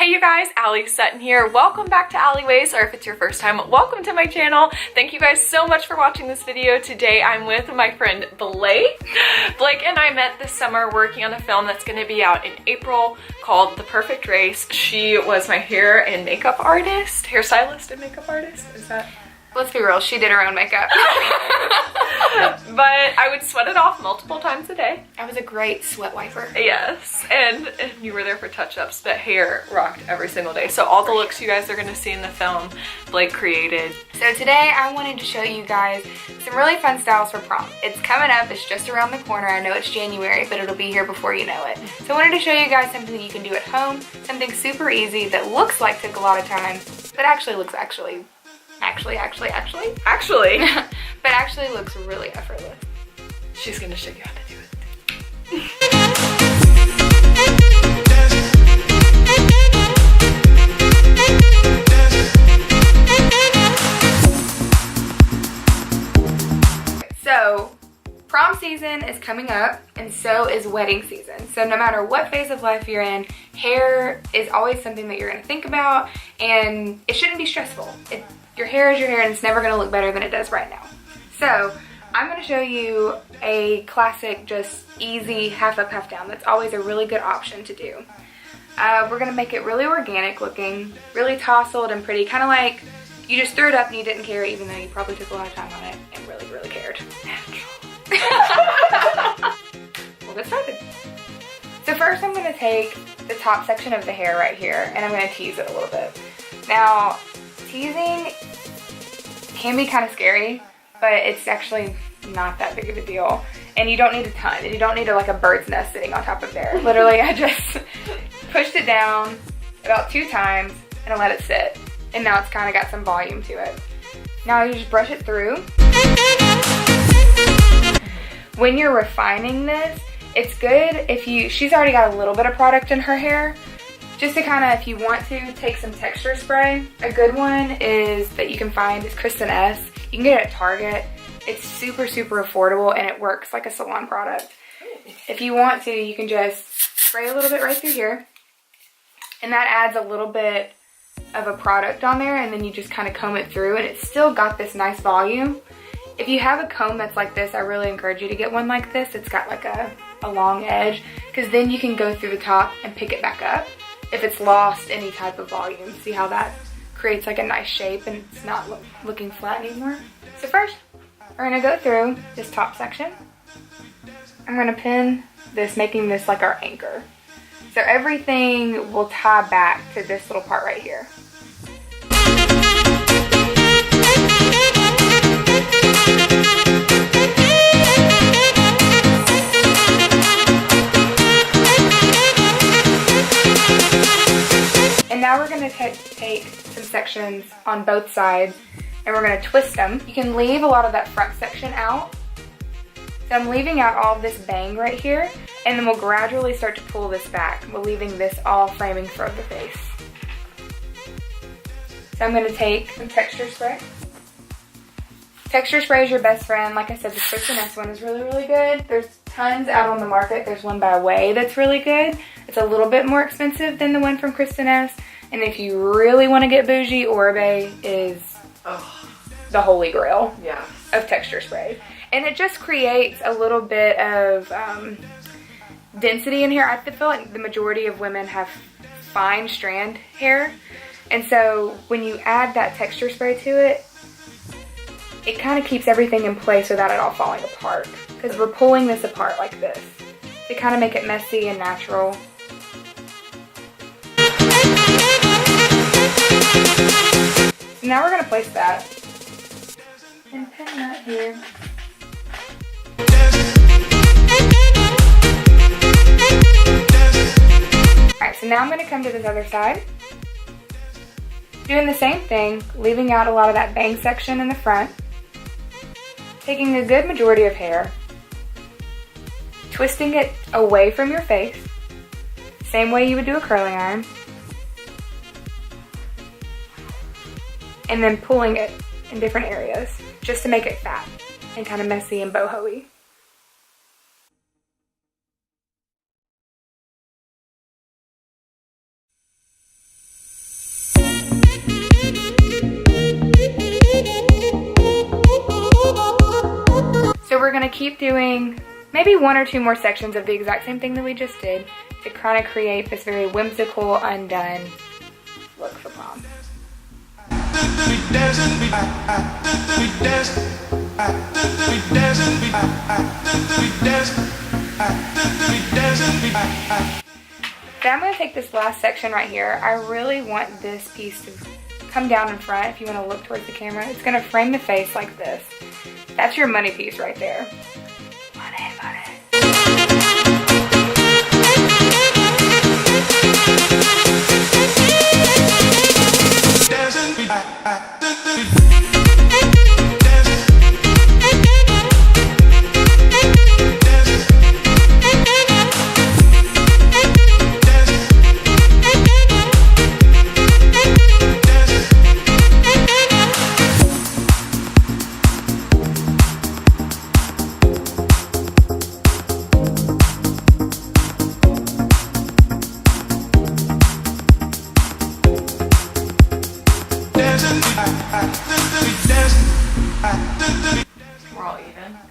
Hey you guys, Allee-Sutton here. Welcome back to Alleyways, or if it's your first time, welcome to my channel. Thank you guys so much for watching this video. Today I'm with my friend Blake. Blake and I met this summer working on a film that's going to be out in April called The Perfect Race. She was my hair and makeup artist, hairstylist and makeup artist. Is that? Let's be real, she did her own makeup. But I would sweat it off multiple times a day. I was a great sweat wiper. Yes, and you were there for touch-ups, but hair rocked every single day. So all the looks you guys are going to see in the film, Blake created. So today I wanted to show you guys some really fun styles for prom. It's coming up, it's just around the corner. I know it's January, but it'll be here before you know it. So I wanted to show you guys something you can do at home, something super easy that looks like took a lot of time, but actually looks actually but actually looks really effortless. She's gonna show you how to do it. So prom season is coming up, and so is wedding season. So no matter what phase of life you're in, hair is always something that you're gonna think about, and it shouldn't be stressful. Your hair is your hair, and it's never gonna look better than it does right now. So I'm gonna show you a classic, just easy half up, half down. That's always a really good option to do. We're gonna make it really organic looking, really tousled and pretty, kind of like you just threw it up and you didn't care, even though you probably took a lot of time on it and really cared. We'll get started. So first I'm gonna take the top section of the hair right here, and I'm gonna tease it a little bit. Now, teasing can be kind of scary, but it's actually not that big of a deal. And you don't need a ton. You don't need like a bird's nest sitting on top of there. Literally, I just pushed it down about 2 times and I let it sit. And now it's kind of got some volume to it. Now you just brush it through. When you're refining this, it's good if she's already got a little bit of product in her hair. Just to kind of, if you want to, take some texture spray. A good one is that you can find is Kristen S. You can get it at Target. It's super affordable, and it works like a salon product. If you want to, you can just spray a little bit right through here, and that adds a little bit of a product on there, and then you just kind of comb it through, and it's still got this nice volume. If you have a comb that's like this, I really encourage you to get one like this. It's got like a long edge, because then you can go through the top and pick it back up if it's lost any type of volume. See how that creates like a nice shape and it's not looking flat anymore? So first, we're gonna go through this top section. I'm gonna pin this, making this like our anchor. So everything will tie back to this little part right here. And now we're going to take some sections on both sides and we're going to twist them. You can leave a lot of that front section out. So I'm leaving out all of this bang right here, and then we'll gradually start to pull this back. We're leaving this all framing for the face. So I'm going to take some texture spray. Texture spray is your best friend. Like I said, the Kristen S one is really good. There's tons out on the market. There's one by Way that's really good. It's a little bit more expensive than the one from Kristen S. And if you really want to get bougie, Oribe is the holy grail of texture spray. And it just creates a little bit of density in here. I feel like the majority of women have fine strand hair. And so when you add that texture spray to it, it kind of keeps everything in place without it all falling apart. Because we're pulling this apart like this to kind of make it messy and natural. So now we're going to place that and pin that here. Alright, so now I'm going to come to this other side. Doing the same thing, leaving out a lot of that bang section in the front. Taking a good majority of hair, twisting it away from your face, same way you would do a curling iron, and then pulling it in different areas just to make it fat and kind of messy and boho-y. we're gonna keep doing maybe 1 or 2 more sections of the exact same thing that we just did to kind of create this very whimsical, undone look for prom. Then I'm going to take this last section right here. I really want this piece to come down in front if you want to look towards the camera. It's going to frame the face like this. That's your money piece right there. Money, money.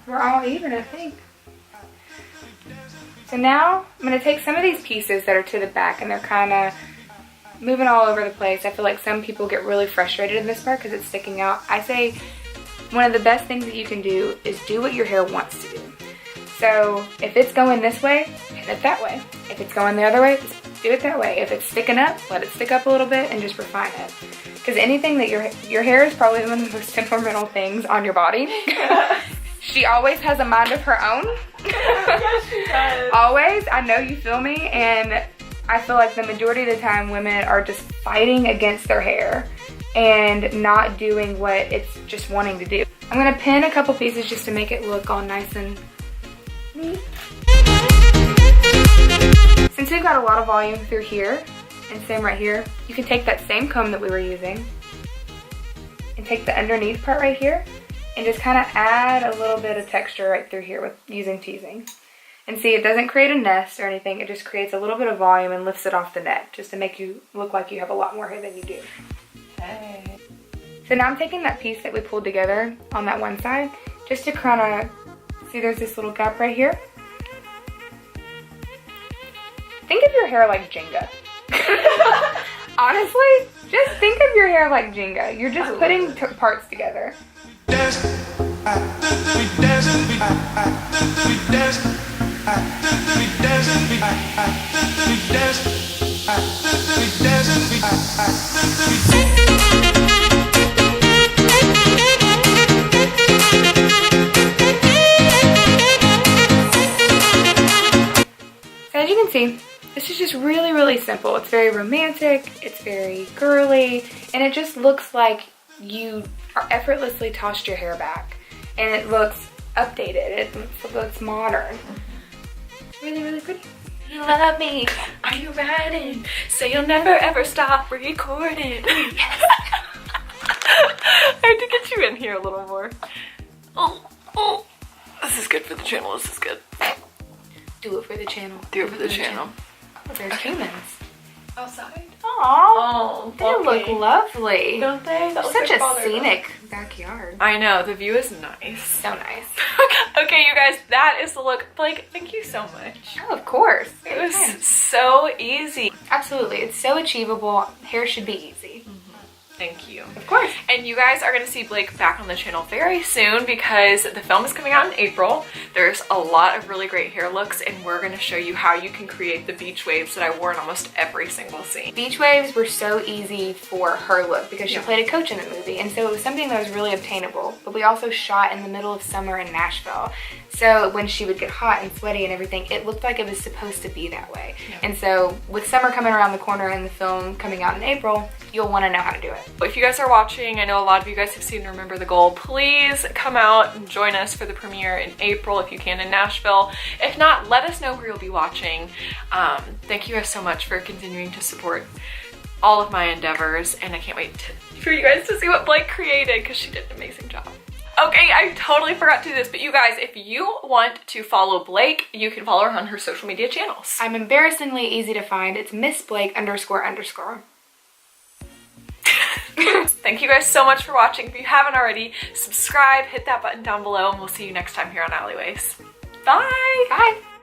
We're all even, I think. So now I'm going to take some of these pieces that are to the back and they're kind of moving all over the place. I feel like some people get really frustrated in this part because it's sticking out. I say one of the best things that you can do is do what your hair wants to do. So if it's going this way, pin it that way. If it's going the other way, just do it that way. If it's sticking up, let it stick up a little bit and just refine it. Because anything that your hair is probably one of the most temperamental things on your body. She always has a mind of her own. Yes, she does. Always. I know you feel me. And I feel like the majority of the time women are just fighting against their hair and not doing what it's just wanting to do. I'm going to pin a couple pieces just to make it look all nice and neat. Since we've got a lot of volume through here and same right here, you can take that same comb that we were using and take the underneath part right here and just kind of add a little bit of texture right through here with using teasing. And see, it doesn't create a nest or anything, it just creates a little bit of volume and lifts it off the neck just to make you look like you have a lot more hair than you do. Okay. So now I'm taking that piece that we pulled together on that one side just to kind of, see there's this little gap right here? Think of your hair like Jenga. Honestly, just think of your hair like Jenga. You're just putting parts together. So as you can see, this is just really, really simple. It's very romantic, it's very girly, and it just looks like you are effortlessly tossed your hair back. And it looks updated, it looks modern. It's really, really pretty. You love me, are you riding? Say you'll never ever stop recording. Yes. I had to get you in here a little more. Oh, this is good for the channel, this is good. Do it for the channel. Do it for the channel. Oh, there's humans. Outside? Aww. Oh, they look lovely. Don't they? That Such a scenic backyard. I know, the view is nice. So nice. Okay, you guys, that is the look. Blake, thank you so much. Oh, of course. It was so easy. Absolutely, it's so achievable. Hair should be easy. Thank you. Of course. And you guys are going to see Blake back on the channel very soon because the film is coming out in April. There's a lot of really great hair looks and we're going to show you how you can create the beach waves that I wore in almost every single scene. Beach waves were so easy for her look because she played a coach in the movie, and so it was something that was really obtainable. But we also shot in the middle of summer in Nashville. So when she would get hot and sweaty and everything, it looked like it was supposed to be that way. Yeah. And so with summer coming around the corner and the film coming out in April, you'll want to know how to do it. If you guys are watching, I know a lot of you guys have seen Remember the Goal, please come out and join us for the premiere in April if you can in Nashville. If not, let us know where you'll be watching. Thank you guys so much for continuing to support all of my endeavors, and I can't wait for you guys to see what Blake created because she did an amazing job. Okay, I totally forgot to do this, but you guys, if you want to follow Blake, you can follow her on her social media channels. I'm embarrassingly easy to find. It's Miss Blake __. Yeah. Thank you guys so much for watching. If you haven't already, subscribe, hit that button down below, and we'll see you next time here on Alleyways. Bye! Bye!